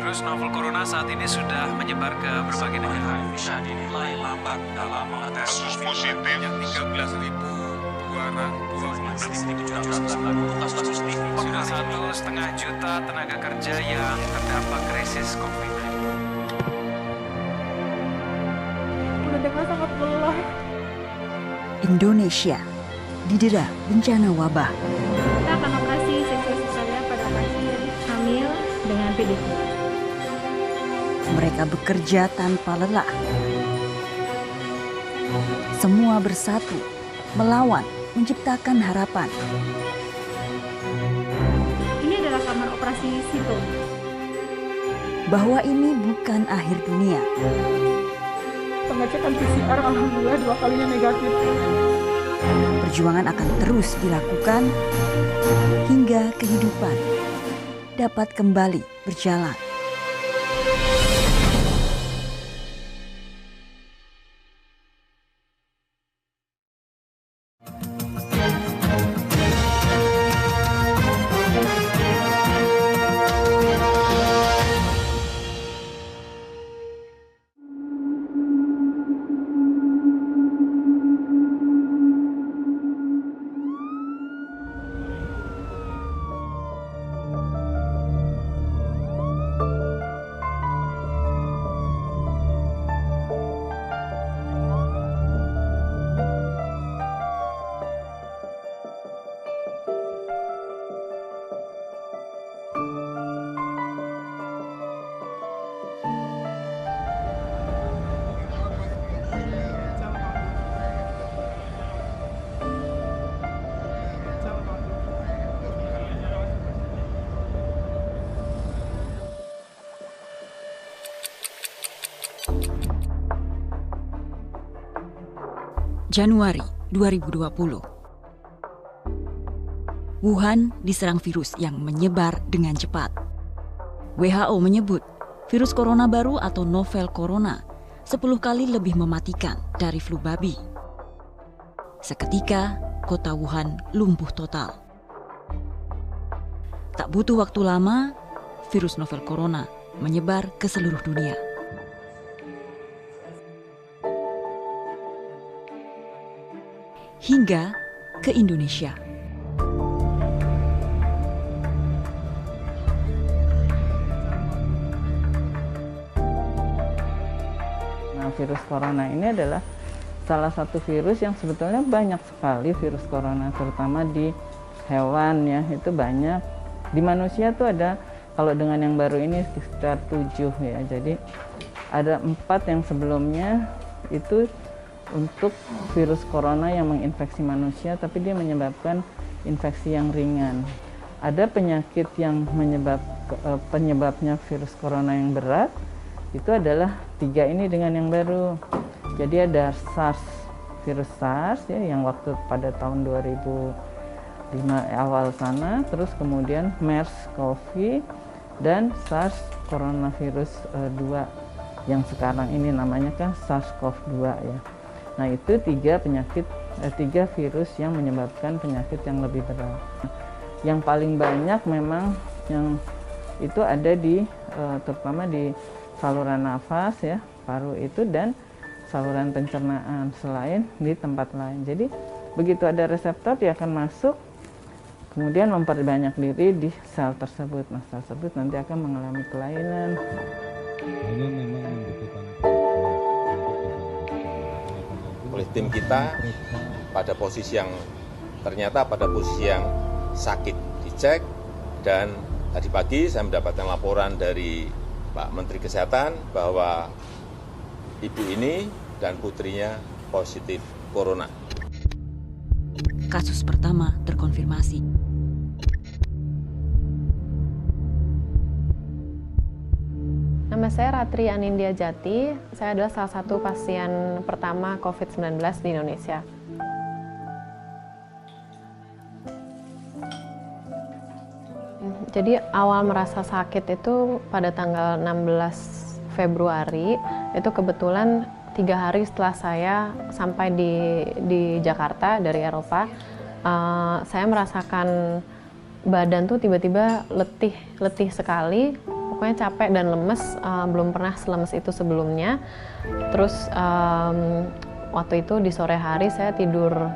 Virus novel corona saat ini sudah menyebar ke berbagai negara. Bisa dinilai lambat dalam mengetes Kasus positif Yang 13.220 sudah 1,5 juta tenaga kerja yang terdampak krisis COVID-19. Udah dengar sangat lelah. Indonesia didera bencana wabah. Kita akan operasi seksual pada pasien hamil dengan PDP. Mereka bekerja tanpa lelah. Semua bersatu, melawan, menciptakan harapan. Ini adalah kamar operasi Sito. Bahwa ini bukan akhir dunia. Pengecekan PCR alhamdulillah 2 kalinya negatif. Perjuangan akan terus dilakukan hingga kehidupan dapat kembali berjalan. Januari 2020. Wuhan diserang virus yang menyebar dengan cepat. WHO menyebut virus corona baru atau novel corona 10 kali lebih mematikan dari flu babi. Seketika, kota Wuhan lumpuh total. Tak butuh waktu lama, virus novel corona menyebar ke seluruh dunia. Hingga ke Indonesia. Nah, virus corona ini adalah salah satu virus yang sebetulnya banyak sekali virus corona, terutama di hewan ya, itu banyak. Di manusia tuh ada, kalau dengan yang baru ini sekitar 7 ya, jadi ada 4 yang sebelumnya itu untuk virus corona yang menginfeksi manusia, tapi dia menyebabkan infeksi yang ringan. Ada penyakit yang penyebabnya virus corona yang berat, itu adalah 3 ini dengan yang baru. Jadi ada SARS, virus SARS ya, yang waktu pada tahun 2005 awal sana, terus kemudian MERS-CoV dan SARS coronavirus 2 yang sekarang ini namanya kan SARS-CoV-2 ya. Nah, itu 3 virus yang menyebabkan penyakit yang lebih berat. Yang paling banyak memang yang itu ada di terutama di saluran nafas ya, paru itu, dan saluran pencernaan, selain di tempat lain. Jadi begitu ada reseptor dia akan masuk, kemudian memperbanyak diri di sel tersebut. Nah, sel tersebut nanti akan mengalami kelainan. Ini memang membutuhkan oleh tim kita pada posisi yang sakit dicek, dan tadi pagi saya mendapatkan laporan dari Pak Menteri Kesehatan bahwa ibu ini dan putrinya positif corona. Kasus pertama terkonfirmasi. Nama saya Ratri Anindya Jati, saya adalah salah satu pasien pertama COVID-19 di Indonesia. Jadi awal merasa sakit itu pada tanggal 16 Februari, itu kebetulan 3 hari setelah saya sampai di Jakarta dari Eropa, saya merasakan badan tuh tiba-tiba letih sekali. pokoknya capek dan lemes, belum pernah selemes itu sebelumnya. Terus waktu itu di sore hari saya tidur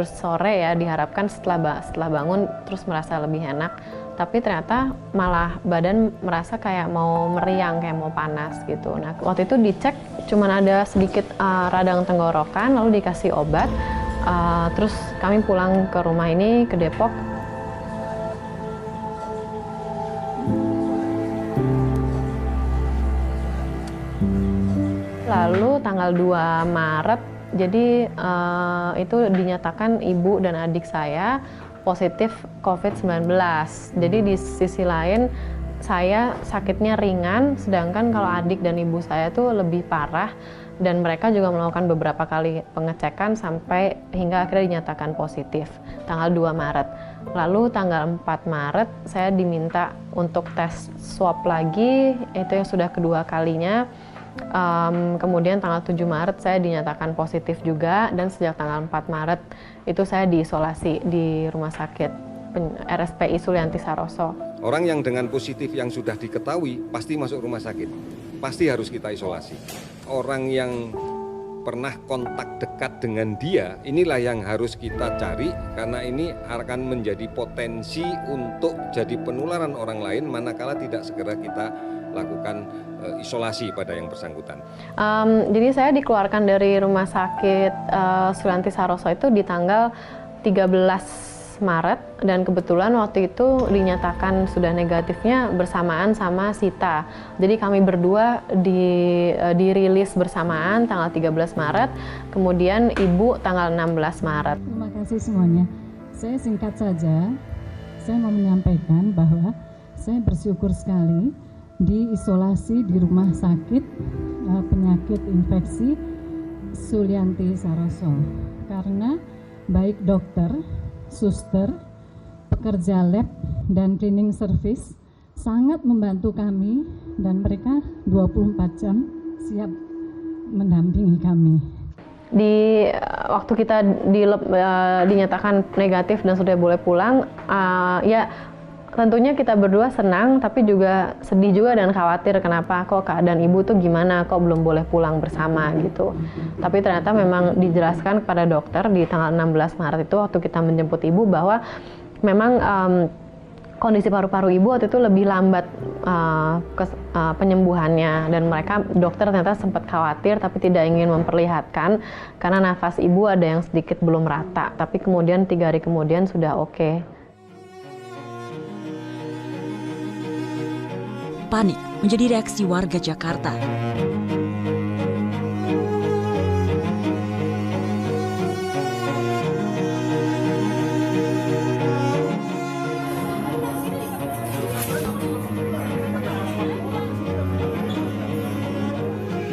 sore ya, diharapkan setelah bangun terus merasa lebih enak. Tapi ternyata malah badan merasa kayak mau meriang, kayak mau panas gitu. Nah, waktu itu dicek cuman ada sedikit radang tenggorokan, lalu dikasih obat. Terus kami pulang ke rumah ini, ke Depok. Lalu tanggal 2 Maret, jadi itu dinyatakan ibu dan adik saya positif COVID-19. Jadi di sisi lain saya sakitnya ringan, sedangkan kalau adik dan ibu saya tuh lebih parah, dan mereka juga melakukan beberapa kali pengecekan sampai hingga akhirnya dinyatakan positif tanggal 2 Maret. Lalu tanggal 4 Maret saya diminta untuk tes swab lagi, itu yang sudah kedua kalinya. Kemudian tanggal 7 Maret saya dinyatakan positif juga, dan sejak tanggal 4 Maret itu saya diisolasi di rumah sakit RSPI Sulianti Saroso. Orang yang dengan positif yang sudah diketahui pasti masuk rumah sakit, pasti harus kita isolasi. Orang yang pernah kontak dekat dengan dia, inilah yang harus kita cari, karena ini akan menjadi potensi untuk jadi penularan orang lain manakala tidak segera kita lakukan isolasi pada yang bersangkutan. Jadi saya dikeluarkan dari rumah sakit Sulianti Saroso itu di tanggal 13 Maret, dan kebetulan waktu itu dinyatakan sudah negatifnya bersamaan sama Sita. Jadi kami berdua dirilis bersamaan tanggal 13 Maret, kemudian ibu tanggal 16 Maret. Terima kasih semuanya. Saya singkat saja, saya mau menyampaikan bahwa saya bersyukur sekali diisolasi di rumah sakit penyakit infeksi Sulianti Saroso, karena baik dokter, suster, pekerja lab, dan cleaning service sangat membantu kami, dan mereka 24 jam siap mendampingi kami. Di waktu kita dinyatakan negatif dan sudah boleh pulang, ya tentunya kita berdua senang, tapi juga sedih juga dan khawatir, kenapa kok keadaan ibu tuh gimana, kok belum boleh pulang bersama gitu. Tapi ternyata memang dijelaskan kepada dokter di tanggal 16 Maret itu waktu kita menjemput ibu bahwa memang kondisi paru-paru ibu waktu itu lebih lambat penyembuhannya, dan dokter ternyata sempat khawatir tapi tidak ingin memperlihatkan karena nafas ibu ada yang sedikit belum rata, tapi kemudian 3 hari kemudian sudah oke. Panik menjadi reaksi warga Jakarta.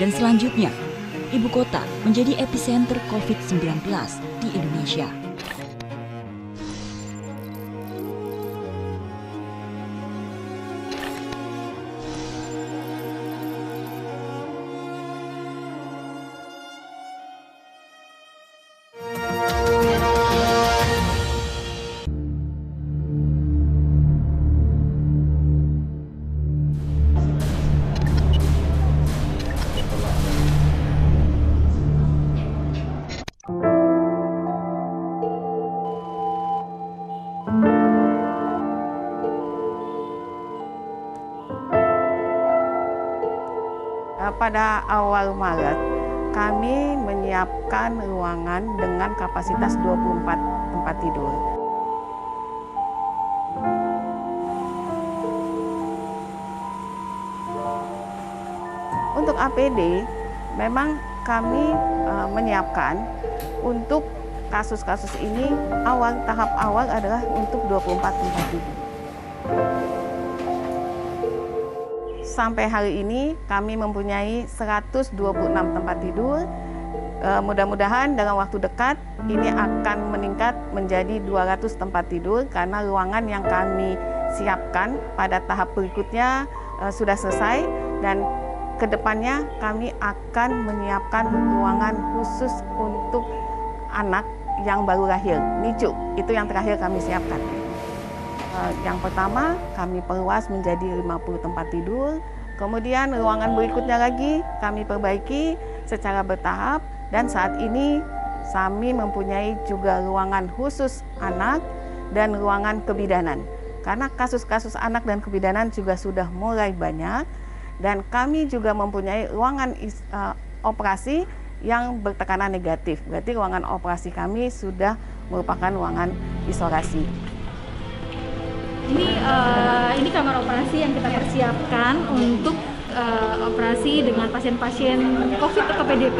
Dan selanjutnya, ibu kota menjadi epicenter COVID-19 di Indonesia. Pada awal Maret, kami menyiapkan ruangan dengan kapasitas 24 tempat tidur. Untuk APD, memang kami menyiapkan untuk kasus-kasus ini, tahap awal adalah untuk 24 tempat tidur. Sampai hari ini kami mempunyai 126 tempat tidur. Mudah-mudahan dalam waktu dekat ini akan meningkat menjadi 200 tempat tidur, karena ruangan yang kami siapkan pada tahap berikutnya sudah selesai, dan kedepannya kami akan menyiapkan ruangan khusus untuk anak yang baru lahir, NICU. Itu yang terakhir kami siapkan. Yang pertama, kami perluas menjadi 50 tempat tidur. Kemudian ruangan berikutnya lagi kami perbaiki secara bertahap, dan saat ini kami mempunyai juga ruangan khusus anak dan ruangan kebidanan. Karena kasus-kasus anak dan kebidanan juga sudah mulai banyak, dan kami juga mempunyai ruangan operasi yang bertekanan negatif. Berarti ruangan operasi kami sudah merupakan ruangan isolasi. Ini kamar operasi yang kita persiapkan untuk operasi dengan pasien-pasien COVID atau PDP.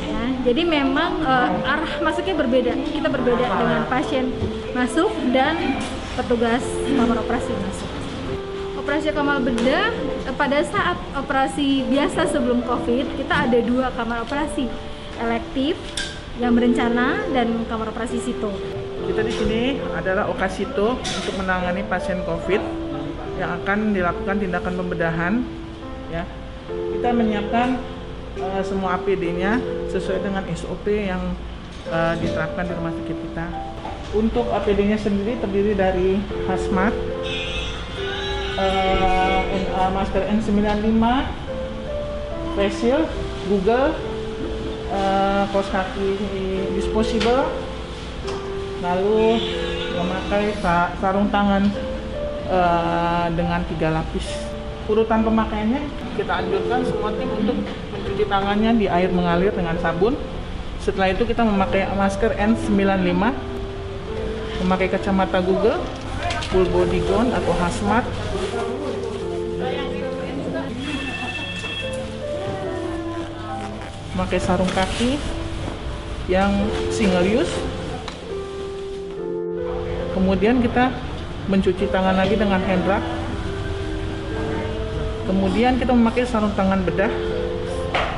Ya, jadi memang arah masuknya berbeda. Kita berbeda dengan pasien masuk dan petugas kamar operasi masuk. Operasi kamar bedah pada saat operasi biasa sebelum COVID, kita ada 2 kamar operasi, elektif yang berencana dan kamar operasi sito. Kita di sini adalah Okasito untuk menangani pasien COVID yang akan dilakukan tindakan pembedahan. Ya, kita menyiapkan semua APD-nya sesuai dengan SOP yang diterapkan di rumah sakit kita. Untuk APD-nya sendiri terdiri dari hazmat, masker N95, face shield, Google, kaos kaki disposable, lalu memakai sarung tangan dengan 3 lapis. Urutan pemakaiannya kita anjurkan semua tim untuk mencuci tangannya di air mengalir dengan sabun. Setelah itu kita memakai masker N95, memakai kacamata Google, full body gown atau hazmat, memakai sarung kaki yang single use. Kemudian kita mencuci tangan lagi dengan hand rub. Kemudian kita memakai sarung tangan bedah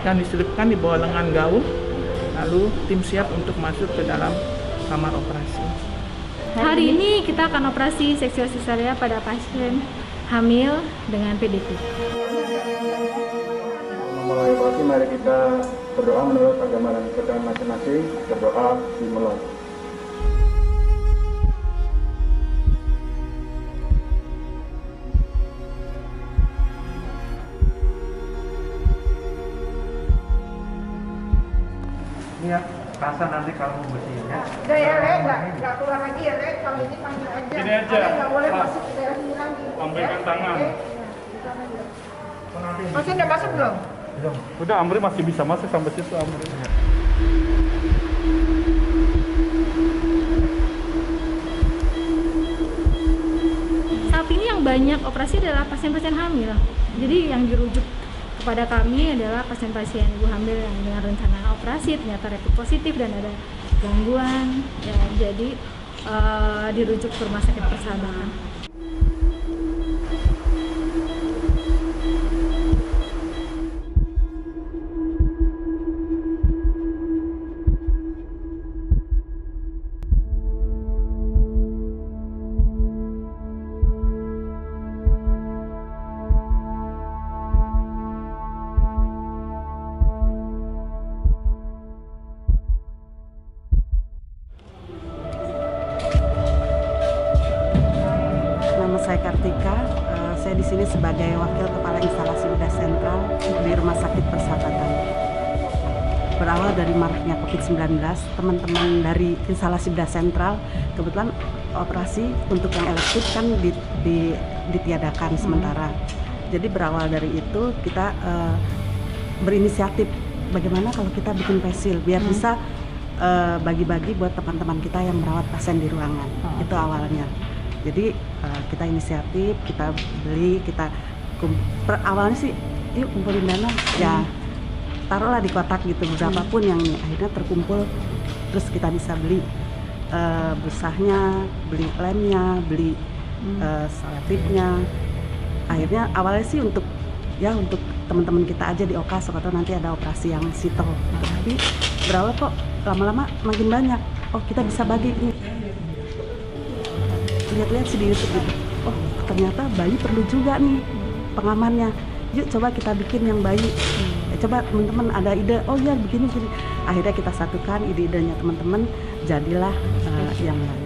yang diselipkan di bawah lengan gaun. Lalu tim siap untuk masuk ke dalam kamar operasi. Hari ini kita akan operasi seksual pada pasien hamil dengan PDP. Memulai operasi, mari kita berdoa menurut agama dan kepercayaan masing-masing. Berdoa dimulai. Ya, rasa nanti kalau mau bersihinnya. Udah ya, Le, nggak keluar lagi ya, Le. Kalau ini panggil aja. Ini aja. Nggak boleh masuk ke daerah sini lagi. Ambilkan tangan. Masih udah masuk belum? Belum. Udah, Amri masih bisa masuk sampai situ, Amri. Saat ini yang banyak operasi adalah pasien-pasien hamil. Jadi yang dirujuk kepada kami adalah pasien-pasien ibu hamil yang dengan rencana operasi ternyata rapid positif dan ada gangguan, ya, jadi dirujuk ke rumah sakit Persahabatan. Saya Kartika, saya di sini sebagai Wakil Kepala Instalasi Bedah Sentral di Rumah Sakit Persahabatan. Berawal dari maraknya COVID-19, teman-teman dari Instalasi Bedah Sentral kebetulan operasi untuk yang elektif kan ditiadakan sementara. Jadi berawal dari itu kita berinisiatif bagaimana kalau kita bikin facial biar bisa bagi-bagi buat teman-teman kita yang merawat pasien di ruangan. Itu awalnya. Jadi kita inisiatif, kita beli, awalnya sih yuk kumpulin dana, ya taruhlah di kotak gitu berapapun yang akhirnya terkumpul, terus kita bisa beli busahnya, beli lemnya, beli selotipnya. Akhirnya awalnya sih untuk teman-teman kita aja di Okas, atau nanti ada operasi yang sito. Tapi berawal kok lama-lama makin banyak. Oh kita bisa bagi nih. Lihat-lihat sih di YouTube gitu. Oh ternyata bayi perlu juga nih pengamannya. Yuk coba kita bikin yang bayi. Coba teman-teman ada ide. Oh ya begini. Akhirnya kita satukan ide-idenya teman-teman. Jadilah yang lain.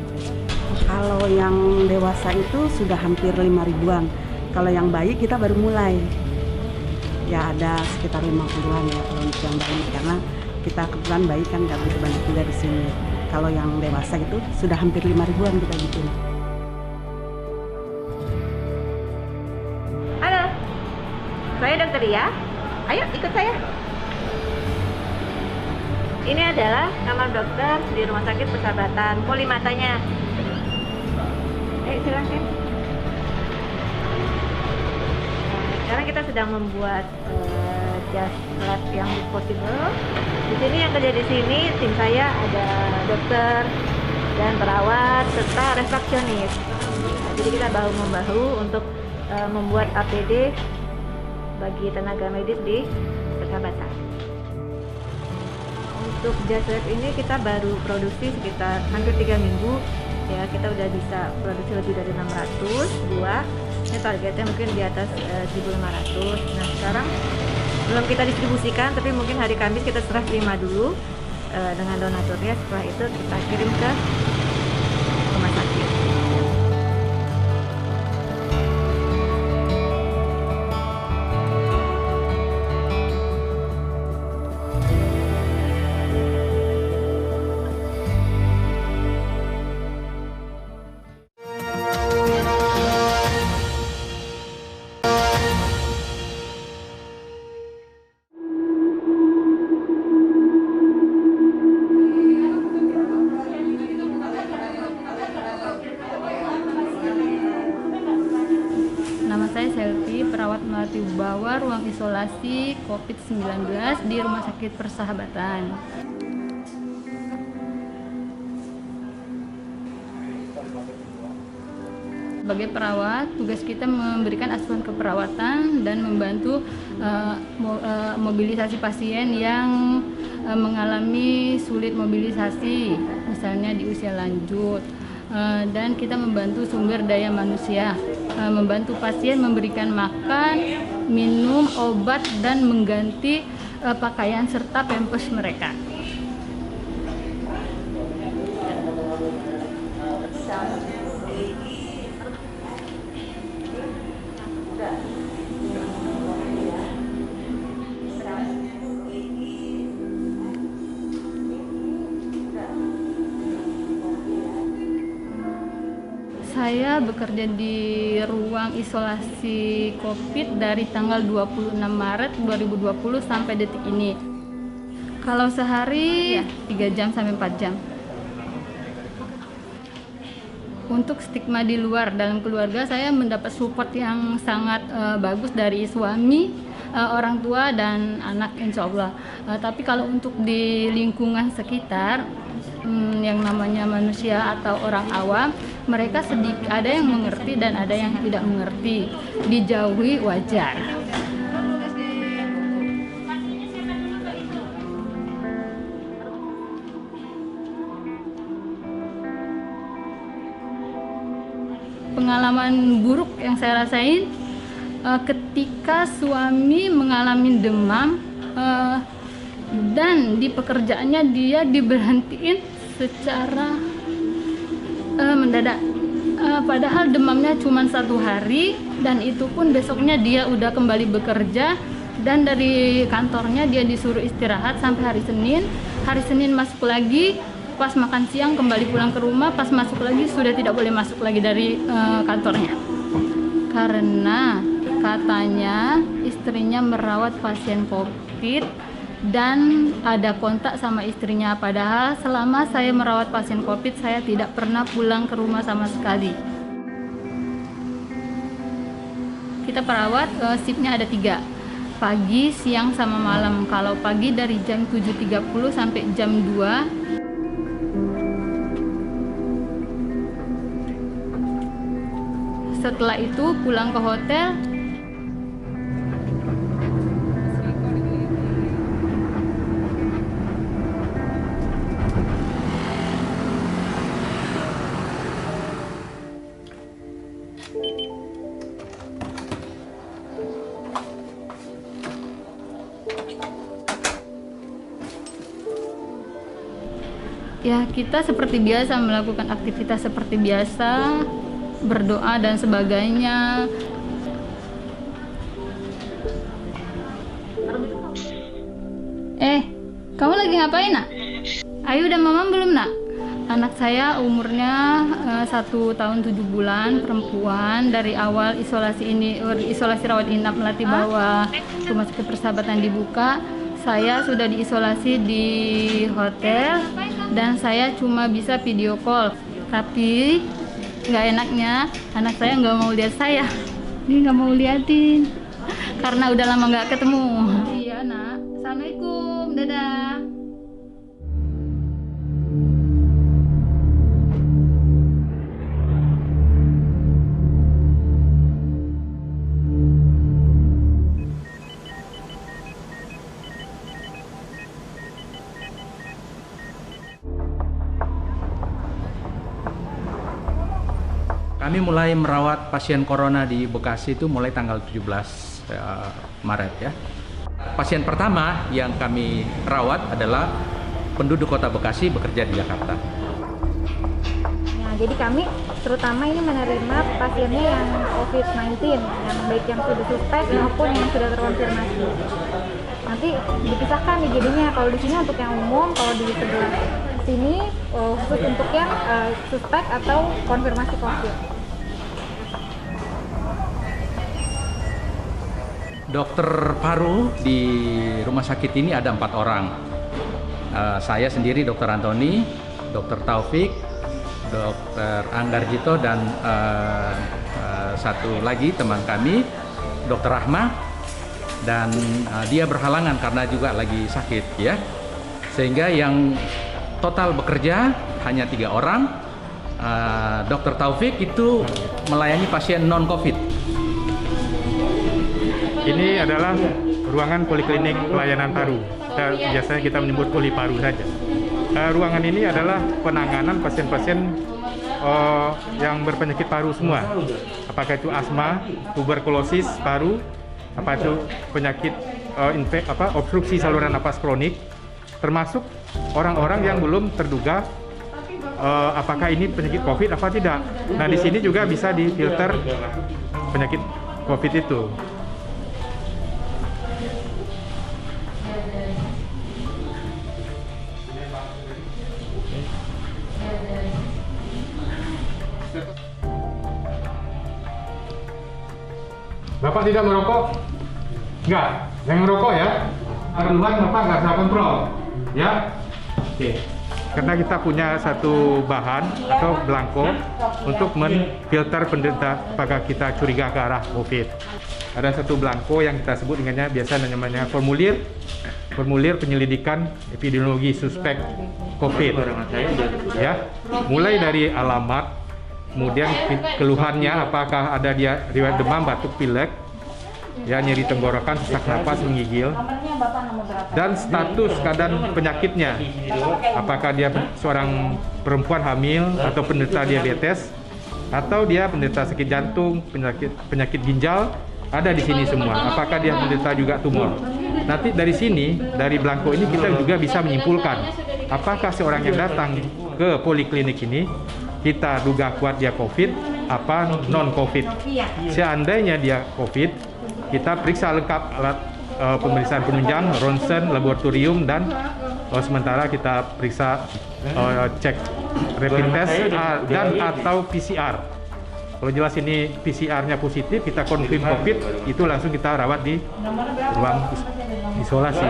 Kalau yang dewasa itu sudah hampir 5.000-an. Kalau yang bayi kita baru mulai. Ya ada sekitar 50-an ya kalau untuk yang bayi, karena kita kebetulan bayi kan nggak begitu banyak juga di sini. Kalau yang dewasa itu sudah hampir 5.000-an kita bikin. Halo, saya Dokter Ria. Ayo ikut saya. Ini adalah kamar dokter di Rumah Sakit Persahabatan. Poli matanya. Silakan. Sekarang kita sedang membuat jas lab yang disposable. Di sini yang kerja di sini tim saya ada dokter dan perawat serta refraksionis. Jadi kita bahu membahu untuk membuat APD bagi tenaga medis di Persahabatan. Untuk jas lab ini kita baru produksi sekitar hampir 3 minggu. Ya, kita udah bisa produksi lebih dari 600 buah. Ini targetnya mungkin di atas 1.500. Nah, sekarang belum kita distribusikan, tapi mungkin hari Kamis kita serah terima dulu dengan donaturnya. Setelah itu kita kirim ke rumah sakit. Saya Selvi, perawat melati bawah ruang isolasi COVID-19 di Rumah Sakit Persahabatan. Sebagai perawat, tugas kita memberikan asuhan keperawatan dan membantu mobilisasi pasien yang mengalami sulit mobilisasi, misalnya di usia lanjut. Dan kita membantu sumber daya manusia, membantu pasien memberikan makan, minum, obat, dan mengganti pakaian serta pampers mereka. Saya bekerja di ruang isolasi COVID dari tanggal 26 Maret 2020 sampai detik ini. Kalau sehari 3 jam sampai 4 jam. Untuk stigma di luar, dalam keluarga saya mendapat support yang sangat bagus dari suami, orang tua, dan anak, insya Allah. Tapi kalau untuk di lingkungan sekitar, yang namanya manusia atau orang awam, mereka sedikit ada yang mengerti dan ada yang tidak mengerti. Dijauhi wajar. Pengalaman buruk yang saya rasain ketika suami mengalami demam dan di pekerjaannya dia diberhentiin secara mendadak. Padahal demamnya cuma 1 hari dan itu pun besoknya dia udah kembali bekerja, dan dari kantornya dia disuruh istirahat sampai hari Senin. Hari Senin masuk lagi, pas makan siang kembali pulang ke rumah, pas masuk lagi sudah tidak boleh masuk lagi dari kantornya. Karena katanya istrinya merawat pasien COVID dan ada kontak sama istrinya, padahal selama saya merawat pasien COVID saya tidak pernah pulang ke rumah sama sekali. Kita perawat shiftnya ada 3, pagi, siang, sama malam. Kalau pagi dari jam 7.30 sampai jam 2. Setelah itu pulang ke hotel. Ya, kita seperti biasa melakukan aktivitas seperti biasa, berdoa dan sebagainya. Kamu lagi ngapain, Nak? Ayu udah mamam belum, Nak? Anak saya umurnya 1 tahun 7 bulan, perempuan. Dari awal isolasi rawat inap Melati Bawah Rumah Sakit Persahabatan dibuka, saya sudah diisolasi di hotel dan saya cuma bisa video call. Tapi nggak enaknya anak saya nggak mau lihat saya. Dia nggak mau liatin karena udah lama nggak ketemu. Iya, Nak. Assalamualaikum, dadah. Kami mulai merawat pasien corona di Bekasi itu mulai tanggal 17 Maret ya. Pasien pertama yang kami rawat adalah penduduk Kota Bekasi bekerja di Jakarta. Nah, jadi kami terutama ini menerima pasiennya yang COVID-19, yang baik yang sudah suspek maupun yang sudah terkonfirmasi. Nanti dipisahkan nih jadinya, kalau di sini untuk yang umum, kalau di sebelah sini khusus untuk yang suspek atau konfirmasi COVID. Dokter paru di rumah sakit ini ada 4 orang. Saya sendiri, Dokter Antoni, Dokter Taufik, Dokter Anggarjito, dan satu lagi teman kami, Dokter Rahma, dan dia berhalangan karena juga lagi sakit ya. Sehingga yang total bekerja hanya 3 orang. Dokter Taufik itu melayani pasien non-COVID. Ini adalah ruangan poliklinik pelayanan paru. Biasanya kita menyebut poliparu saja. Ruangan ini adalah penanganan pasien-pasien yang berpenyakit paru semua. Apakah itu asma, tuberkulosis paru, apa itu penyakit obstruksi saluran napas kronik, termasuk orang-orang yang belum terduga apakah ini penyakit COVID apa tidak. Nah, di sini juga bisa difilter penyakit COVID itu. Bapak tidak merokok? Enggak, yang merokok ya. Keluhan Bapak nggak bisa kontrol, ya. Oke. Karena kita punya satu bahan atau belangko untuk menfilter penderita apakah kita curiga ke arah COVID. Ada satu belangko yang kita sebut dengannya biasa namanya formulir penyelidikan epidemiologi suspek COVID. Ya, mulai dari alamat, kemudian keluhannya apakah ada dia riwayat demam, batuk, pilek, ya, nyeri tenggorokan, sesak napas, menggigil, dan status keadaan penyakitnya, apakah dia seorang perempuan hamil atau penderita diabetes, atau dia penderita sakit jantung, penyakit ginjal, ada di sini semua. Apakah dia penderita juga tumor. Nanti dari sini, dari belangko ini kita juga bisa menyimpulkan apakah seorang yang datang ke poliklinik ini kita duga kuat dia COVID apa non-COVID. Seandainya dia COVID, kita periksa lengkap alat pemeriksaan penunjang, ronsen, laboratorium, dan sementara kita periksa cek rapid test dan atau PCR. Kalau jelas ini PCR-nya positif, kita konfirm COVID, itu langsung kita rawat di ruang isolasi.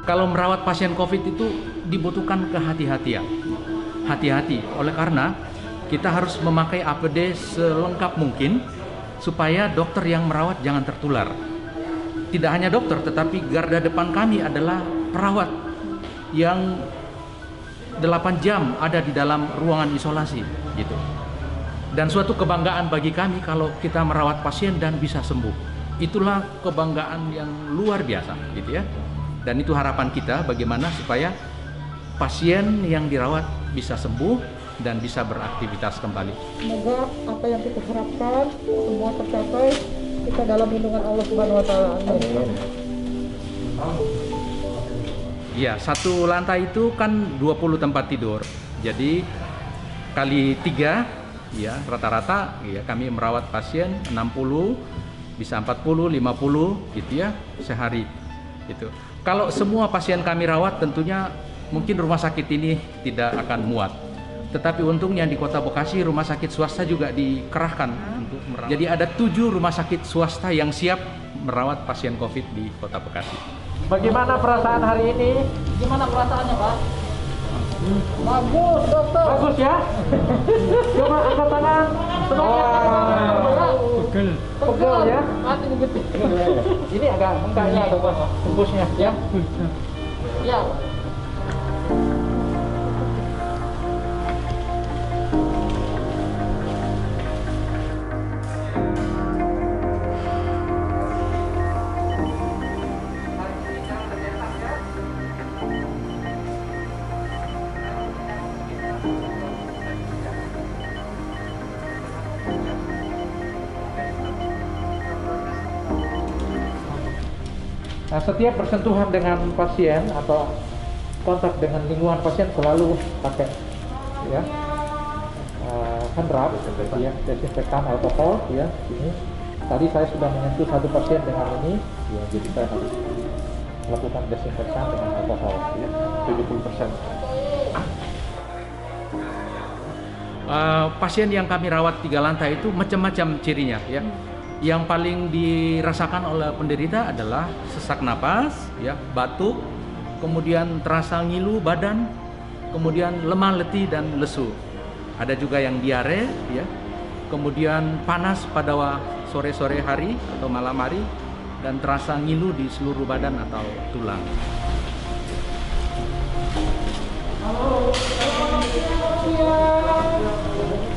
Kalau merawat pasien COVID itu dibutuhkan kehati-hatian. Hati-hati, oleh karena kita harus memakai APD selengkap mungkin supaya dokter yang merawat jangan tertular. Tidak hanya dokter, tetapi garda depan kami adalah perawat. yang 8 jam ada di dalam ruangan isolasi gitu. Dan suatu kebanggaan bagi kami kalau kita merawat pasien dan bisa sembuh. Itulah kebanggaan yang luar biasa gitu ya. Dan itu harapan kita bagaimana supaya pasien yang dirawat bisa sembuh dan bisa beraktivitas kembali. Semoga apa yang kita harapkan semua tercapai, kita dalam lindungan Allah Subhanahu wa taala. Amin. Ya, satu lantai itu kan 20 tempat tidur. Jadi kali 3 ya rata-rata ya kami merawat pasien 60, bisa 40, 50 gitu ya sehari. Gitu. Kalau semua pasien kami rawat tentunya mungkin rumah sakit ini tidak akan muat. Tetapi untungnya di Kota Bekasi rumah sakit swasta juga dikerahkan untuk merawat. Jadi ada 7 rumah sakit swasta yang siap merawat pasien COVID di Kota Bekasi. Bagaimana perasaan hari ini? Gimana perasaannya, Pak? Bagus, dokter. Bagus ya? Coba angkat tangan. Pegel. Pegel ya? Ini agak bengkaknya atau apa? Tembusnya ya? Ya. Nah, setiap bersentuhan dengan pasien atau kontak dengan lingkungan pasien selalu pakai ya hand rub, ya, desinfektan alkohol ya. Ini tadi saya sudah menyentuh satu pasien dengan ini, ya, jadi saya harus melakukan desinfektan dengan alkohol ya 70%. Pasien yang kami rawat 3 lantai itu macam-macam cirinya ya. Yang paling dirasakan oleh penderita adalah sesak napas, ya, batuk, kemudian terasa ngilu badan, kemudian lemah letih dan lesu. Ada juga yang diare, ya, kemudian panas pada sore-sore hari atau malam hari, dan terasa ngilu di seluruh badan atau tulang. Halo,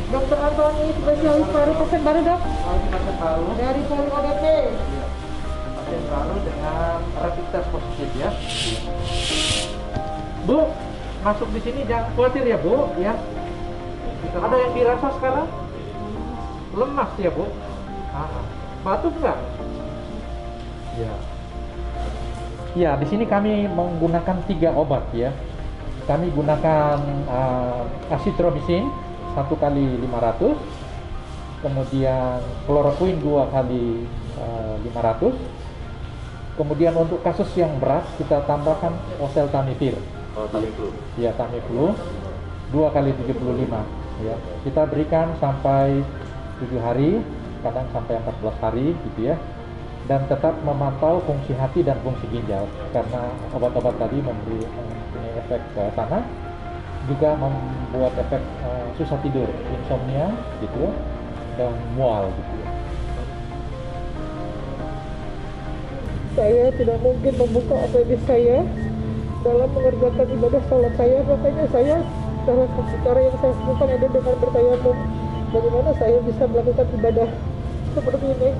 Dokter Antoni, spesialis paru, pasien baru, Dok? Pasien baru. Dari Poli ODP. Pasien baru dengan rapid test positif ya. Bu, masuk di sini jangan khawatir ya, Bu, ya. Ada yang dirasa sekarang? Lemas ya, Bu? Batuk nggak? Ya. Ya, di sini kami menggunakan 3 obat ya. Kami gunakan azitromisin 1 kali 500, kemudian kloroquine 2 kali 500, kemudian untuk kasus yang berat kita tambahkan oseltamivir. Tamiflu. Ya, Tamiflu 2 kali 75. Ya, kita berikan sampai 7 hari, kadang sampai 14 hari gitu ya. Dan tetap memantau fungsi hati dan fungsi ginjal karena obat-obat tadi mempunyai efek ke sana, juga membuat efek susah tidur, insomnia gitu, dan mual gitu. Saya tidak mungkin membuka APD saya dalam mengerjakan ibadah sholat saya, makanya saya salah satu cara yang saya lakukan adalah dengan bertayamum. Bagaimana saya bisa melakukan ibadah seperti ini?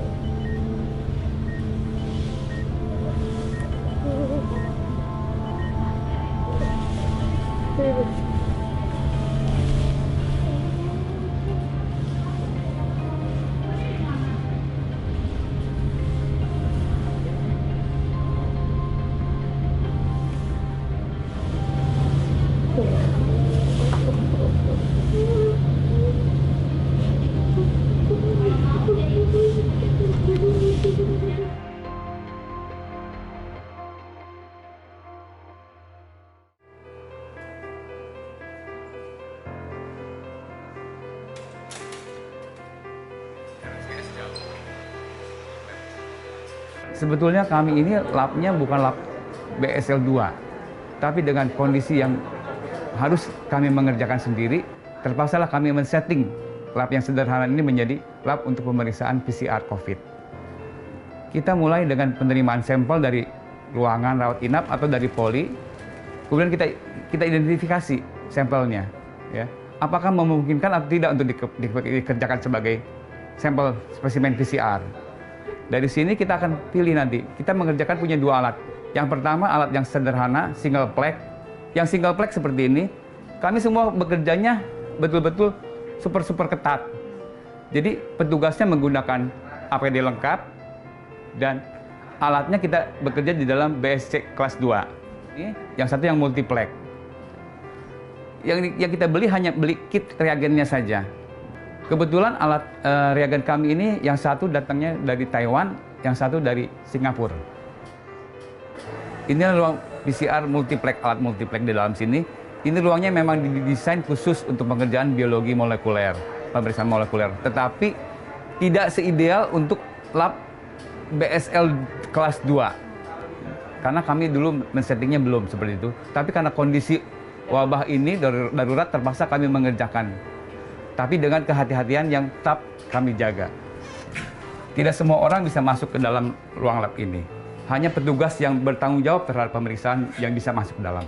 Sebetulnya kami ini labnya bukan lab BSL-2, tapi dengan kondisi yang harus kami mengerjakan sendiri, terpaksalah kami men-setting lab yang sederhana ini menjadi lab untuk pemeriksaan PCR COVID. Kita mulai dengan penerimaan sampel dari ruangan rawat inap atau dari poli, Kemudian kita identifikasi sampelnya, ya. Apakah memungkinkan atau tidak untuk dikerjakan sebagai sampel spesimen PCR. Dari sini kita akan pilih nanti. Kita mengerjakan punya 2 alat. Yang pertama alat yang sederhana, single plex. Yang single plex seperti ini, kami semua bekerjanya betul-betul super ketat. Jadi petugasnya menggunakan APD lengkap dan alatnya kita bekerja di dalam BSC kelas 2. Ini yang satu yang multiplex. Yang kita beli hanya beli kit reagennya saja. Kebetulan alat reagen kami ini yang satu datangnya dari Taiwan, yang satu dari Singapura. Ini ruang PCR multiplex, alat multiplex di dalam sini. Ini ruangnya memang didesain khusus untuk pengerjaan biologi molekuler, pemeriksaan molekuler. Tetapi tidak seideal untuk lab BSL kelas 2. Karena kami dulu men-settingnya belum seperti itu. Tapi karena kondisi wabah ini darurat terpaksa kami mengerjakan. Tapi dengan kehati-hatian yang tetap kami jaga. Tidak semua orang bisa masuk ke dalam ruang lab ini. Hanya petugas yang bertanggung jawab terhadap pemeriksaan yang bisa masuk ke dalam.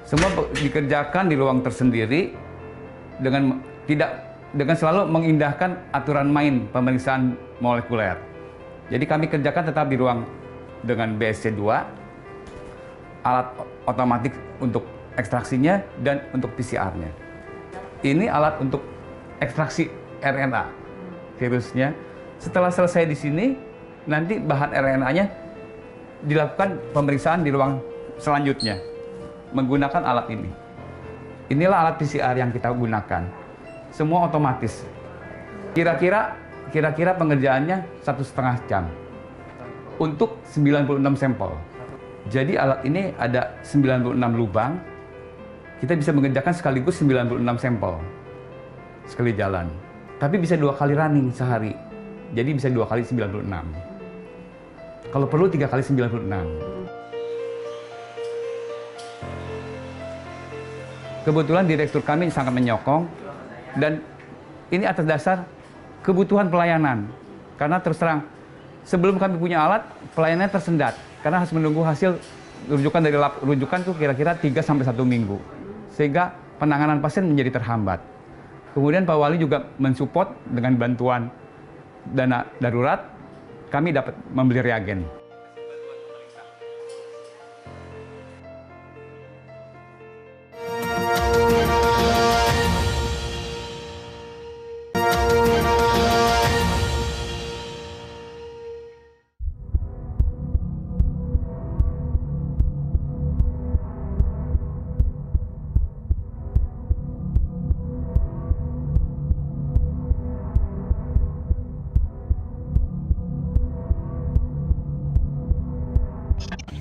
Semua dikerjakan di ruang tersendiri dengan selalu mengindahkan aturan main pemeriksaan molekuler. Jadi kami kerjakan tetap di ruang dengan BSC 2, alat otomatis untuk ekstraksinya dan untuk PCR-nya. Ini alat untuk ekstraksi RNA virusnya. Setelah selesai di sini, nanti bahan RNA-nya dilakukan pemeriksaan di ruang selanjutnya menggunakan alat ini. Inilah alat PCR yang kita gunakan. Semua otomatis. Kira-kira pengerjaannya 1,5 jam untuk 96 sampel. Jadi alat ini ada 96 lubang. Kita bisa mengerjakan sekaligus 96 sampel sekali jalan. Tapi bisa 2 kali running sehari. Jadi bisa 2 kali 96. Kalau perlu 3 kali 96. Kebetulan direktur kami sangat menyokong dan ini atas dasar kebutuhan pelayanan. Karena terus terang, sebelum kami punya alat, pelayanannya tersendat. Karena harus menunggu hasil rujukan dari lab rujukan tuh kira-kira 3-1 minggu. Sehingga penanganan pasien menjadi terhambat. Kemudian Pak Wali juga mensupport dengan bantuan dana darurat, kami dapat membeli reagen.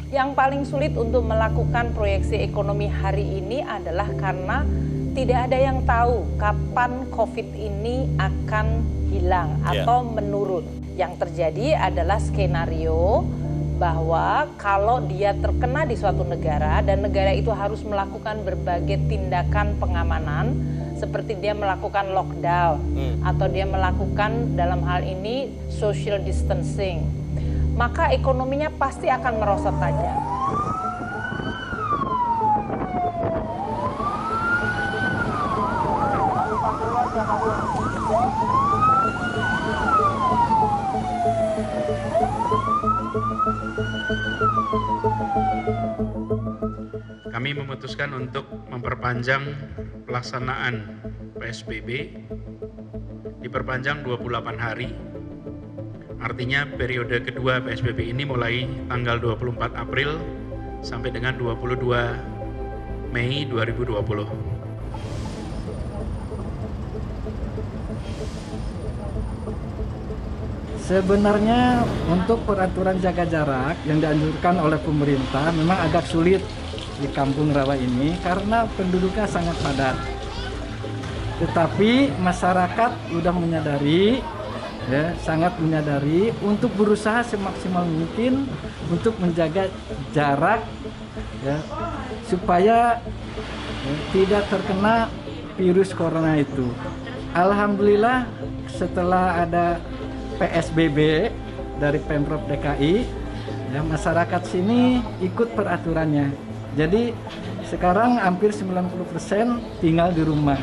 Yang paling sulit untuk melakukan proyeksi ekonomi hari ini adalah karena tidak ada yang tahu kapan COVID ini akan hilang atau menurun. Yang terjadi adalah skenario bahwa kalau dia terkena di suatu negara dan negara itu harus melakukan berbagai tindakan pengamanan seperti dia melakukan lockdown atau dia melakukan dalam hal ini social distancing, maka ekonominya pasti akan merosot tajam. Kami memutuskan untuk memperpanjang pelaksanaan PSBB diperpanjang 28 hari. Artinya periode kedua PSBB ini mulai tanggal 24 April sampai dengan 22 Mei 2020. Sebenarnya untuk peraturan jaga jarak yang dianjurkan oleh pemerintah memang agak sulit di Kampung Rawa ini karena penduduknya sangat padat. Tetapi masyarakat sudah menyadari, ya, sangat menyadari untuk berusaha semaksimal mungkin untuk menjaga jarak, ya, supaya tidak terkena virus corona itu. Alhamdulillah setelah ada PSBB dari Pemprov DKI, ya masyarakat sini ikut peraturannya. Jadi sekarang hampir 90% tinggal di rumah.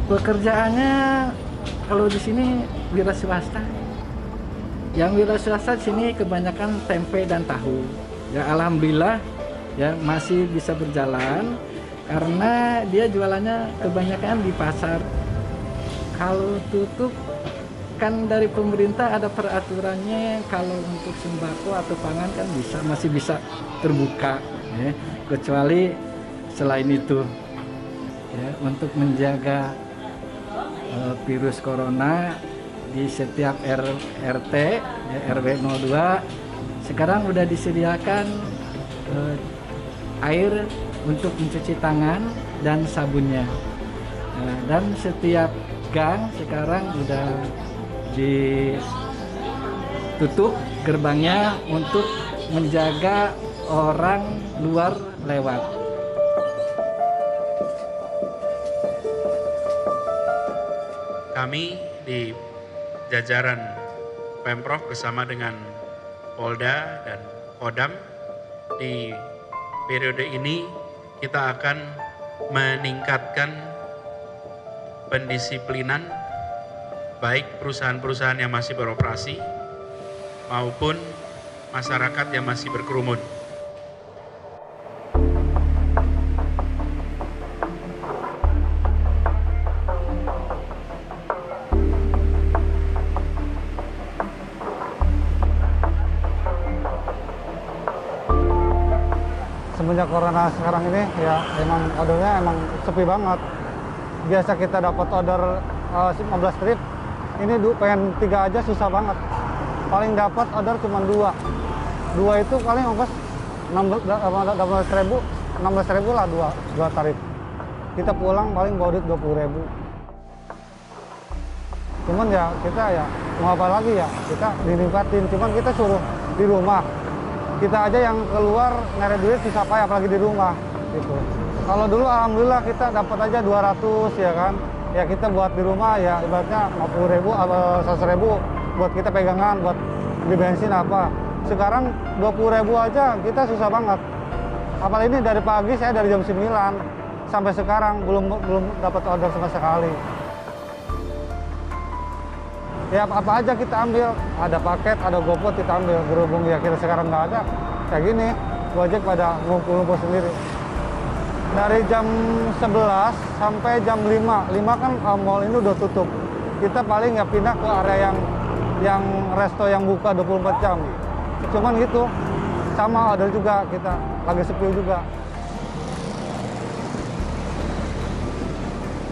Pekerjaannya kalau di sini wira swasta. Yang wira swasta di sini kebanyakan tempe dan tahu. Ya alhamdulillah ya masih bisa berjalan karena dia jualannya kebanyakan di pasar. Kalau tutup kan dari pemerintah ada peraturannya, kalau untuk sembako atau pangan kan masih bisa terbuka ya, kecuali selain itu ya, untuk menjaga virus corona di setiap RT ya, RW 02 sekarang udah disediakan air untuk mencuci tangan dan sabunnya. Dan setiap gang sekarang udah ditutup gerbangnya untuk menjaga orang luar lewat. Kami di jajaran Pemprov bersama dengan Polda dan Kodam di periode ini kita akan meningkatkan pendisiplinan baik perusahaan-perusahaan yang masih beroperasi maupun masyarakat yang masih berkerumun. Semenjak corona sekarang ini ya emang ordernya emang sepi banget. Biasa kita dapat order 15 trip, ini pengen 3 aja susah banget. Paling dapat order cuma 2 itu paling ongkos 16.000 lah 2 tarif. Kita pulang paling bawa duit 20.000. Cuman ya kita ya mau apa lagi ya, kita dinikmatin, cuman kita suruh di rumah. Kita aja yang keluar nyari duit susah payah apalagi di rumah gitu. Kalau dulu alhamdulillah kita dapat aja 200 ya kan. Ya kita buat di rumah ya ibaratnya 50.000 atau 100.000 buat kita pegangan buat beli bensin apa. Sekarang 20.000 aja kita susah banget. Apalagi ini dari pagi saya dari jam 9 sampai sekarang belum dapat order sama sekali. Ya apa aja kita ambil, ada paket, ada GoFood kita ambil, berhubung ya kita sekarang nggak ada, kayak gini, Gojek pada ngumpul-ngumpul sendiri. Dari jam 11 sampai jam 5 kan mall ini udah tutup. Kita paling ya pindah ke area yang resto yang buka 24 jam. Cuman gitu, sama order juga kita, lagi sepi juga.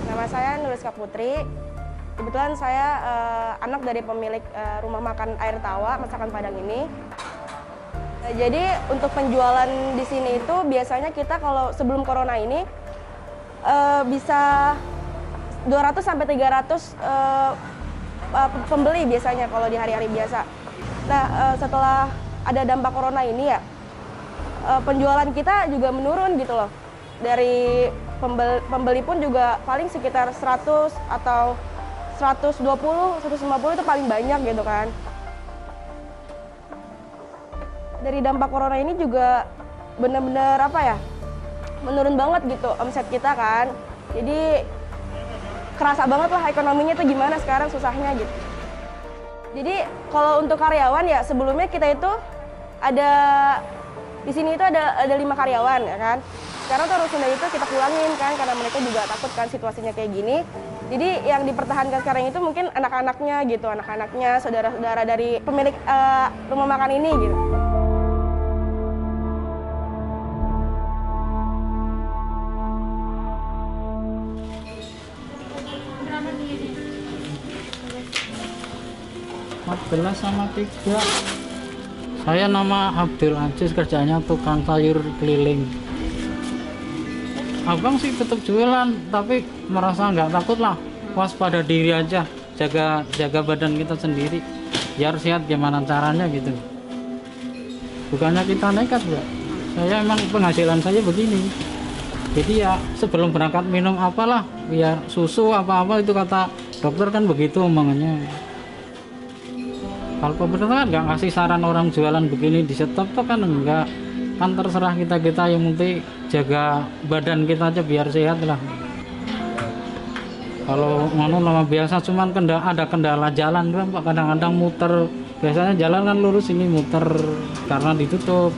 Nama saya Nuriska Putri. Kebetulan saya anak dari pemilik rumah makan Air Tawa, masakan Padang ini. Jadi untuk penjualan di sini itu biasanya kita kalau sebelum corona ini bisa 200 sampai 300 pembeli biasanya kalau di hari-hari biasa. Nah setelah ada dampak corona ini ya penjualan kita juga menurun gitu loh. Dari pembeli pun juga paling sekitar 100 atau 120, 150 itu paling banyak gitu kan. Dari dampak corona ini juga benar-benar apa ya, menurun banget gitu omset kita kan. Jadi kerasa banget lah ekonominya itu gimana sekarang susahnya gitu. Jadi kalau untuk karyawan ya sebelumnya kita itu ada di sini itu ada 5 karyawan ya kan. Sekarang tuh rusun itu kita pulangin kan karena mereka juga takut kan situasinya kayak gini. Jadi yang dipertahankan sekarang itu mungkin anak-anaknya gitu, anak-anaknya, saudara-saudara dari pemilik rumah makan ini gitu. Belas sama 3. Saya nama Abdul Aziz, kerjanya tukang sayur keliling. Abang sih tetap jualan, tapi merasa nggak takut lah, waspada diri aja, jaga badan kita sendiri, biar sehat gimana caranya gitu. Bukannya kita nekat ya, saya emang penghasilan saya begini. Jadi ya sebelum berangkat minum apalah, biar susu apa-apa itu kata dokter kan begitu omongannya. Kalau pemerintah kan nggak ngasih saran orang jualan begini di stop tuh kan enggak. Kan terserah kita yang penting jaga badan kita aja biar sehat lah. Kalau nama biasa cuman ada kendala jalan doang Pak, kadang-kadang muter. Biasanya jalan kan lurus, ini muter karena ditutup.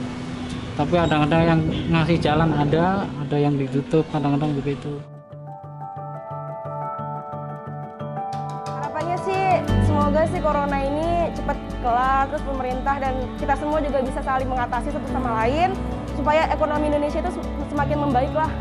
Tapi kadang-kadang yang ngasih jalan ada yang ditutup, kadang-kadang begitu. Harapannya sih semoga sih corona ini cepat kelar, terus pemerintah dan kita semua juga bisa saling mengatasi satu sama lain supaya ekonomi Indonesia itu semakin membaik lah.